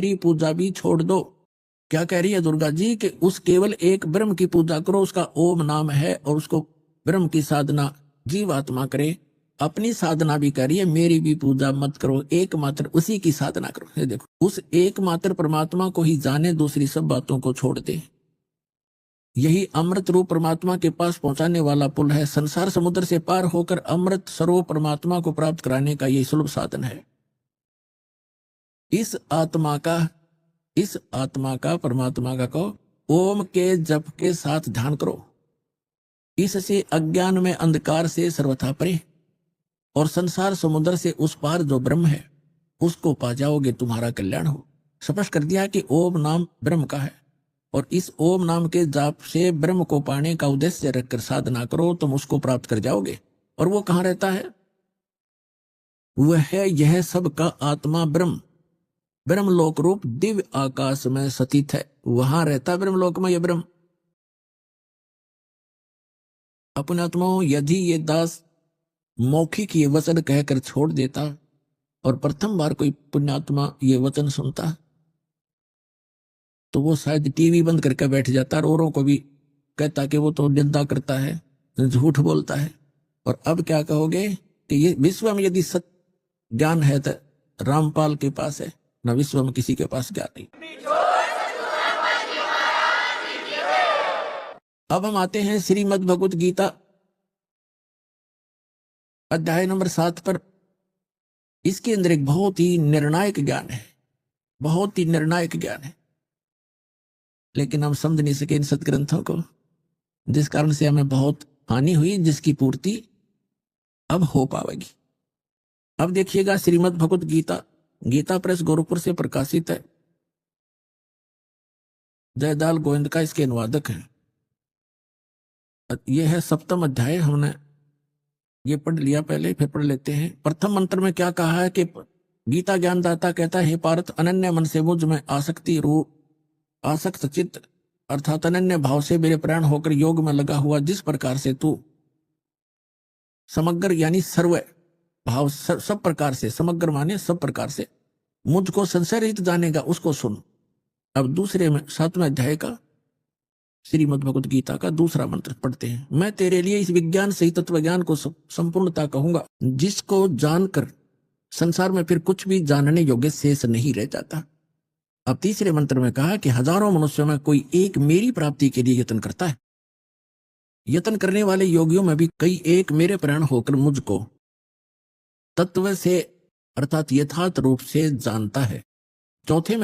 दूसरी पूजा भी छोड़ दो। क्या कह रही है दुर्गा जी कि उस केवल एक ब्रह्म की पूजा करो, उसका ओम नाम है, और उसको ब्रह्म की साधना जीवात्मा करे। अपनी साधना भी करिए, मेरी भी पूजा मत करो, एकमात्र उसी की साधना करो। ये देखो, उस एकमात्र परमात्मा को ही जाने, दूसरी सब बातों को छोड़ दे। यही अमृत रूप परमात्मा के पास पहुंचाने वाला पुल है। संसार समुद्र से पार होकर अमृत स्वरूप परमात्मा को प्राप्त कराने का यही सुलभ साधन है। इस आत्मा का परमात्मा का को ओम के जप के साथ ध्यान करो। इससे अज्ञान में अंधकार से सर्वथा परे और संसार समुद्र से उस पार जो ब्रह्म है उसको पा जाओगे, तुम्हारा कल्याण हो। स्पष्ट कर दिया कि ओम नाम ब्रह्म का है, और इस ओम नाम के जाप से ब्रह्म को पाने का उद्देश्य रखकर साधना करो, तुम उसको प्राप्त कर जाओगे। और वो कहाँ रहता है? वह है यह सब का आत्मा ब्रह्म, ब्रह्मलोक रूप दिव्य आकाश में स्थित है। वहां रहता ब्रह्मलोक में यह ब्रह्म। अपने आत्माओं, यदि ये दास मौखिक ये वचन कहकर छोड़ देता और प्रथम बार कोई पुण्यात्मा ये वचन सुनता तो वो शायद टीवी बंद करके बैठ जाता और औरों को भी कहता कि वो तो निंदा करता है, झूठ बोलता है। और अब क्या कहोगे कि ये विश्व में यदि सत्य ज्ञान है तो रामपाल के पास है, न विश्व में किसी के पास ज्ञान नहीं। अब हम आते हैं श्रीमद् भगवत गीता अध्याय नंबर 7 पर। इसके अंदर एक बहुत ही निर्णायक ज्ञान है, बहुत ही निर्णायक ज्ञान है, लेकिन हम समझ नहीं सके इन सदग्रंथों को, जिस कारण से हमें बहुत हानि हुई, जिसकी पूर्ति अब हो पाएगी। अब देखिएगा, श्रीमद् भगवत गीता, गीता प्रेस गोरखपुर से प्रकाशित है। जयदाल गोविंद का इसके अनुवादक है। यह है 7वां अध्याय। हमने ये पढ़ लिया पहले, फिर पढ़ लेते हैं। प्रथम मंत्र में क्या कहा है कि गीता ज्ञानदाता कहता है, हे पार्थ, अनन्य मन से मुझ में आसक्त चित्त अर्थात अनन्य भाव से मेरे प्राण होकर योग में लगा हुआ, जिस प्रकार से तू समग्र यानी सर्व भाव सब प्रकार से, समग्र माने सब प्रकार से मुझको संशय रहित जानेगा, उसको सुन। अब दूसरे में 7वें अध्याय का श्रीमद् भगवत गीता का दूसरा मंत्र पढ़ते हैं। मैं तेरे लिए इस विज्ञान सही तत्व ज्ञान को संपूर्णता कहूंगा, जिसको जानकर संसार में फिर कुछ भी जानने योग्य शेष नहीं रह जाता। अब तीसरे मंत्र में कहा कि हजारों मनुष्यों में कोई एक मेरी प्राप्ति के लिए यत्न करता है। यत्न करने वाले योगियों में भी कई एक मेरे प्राण होकर मुझको तत्व से अर्थात यथार्थ रूप से जानता है। चौथे में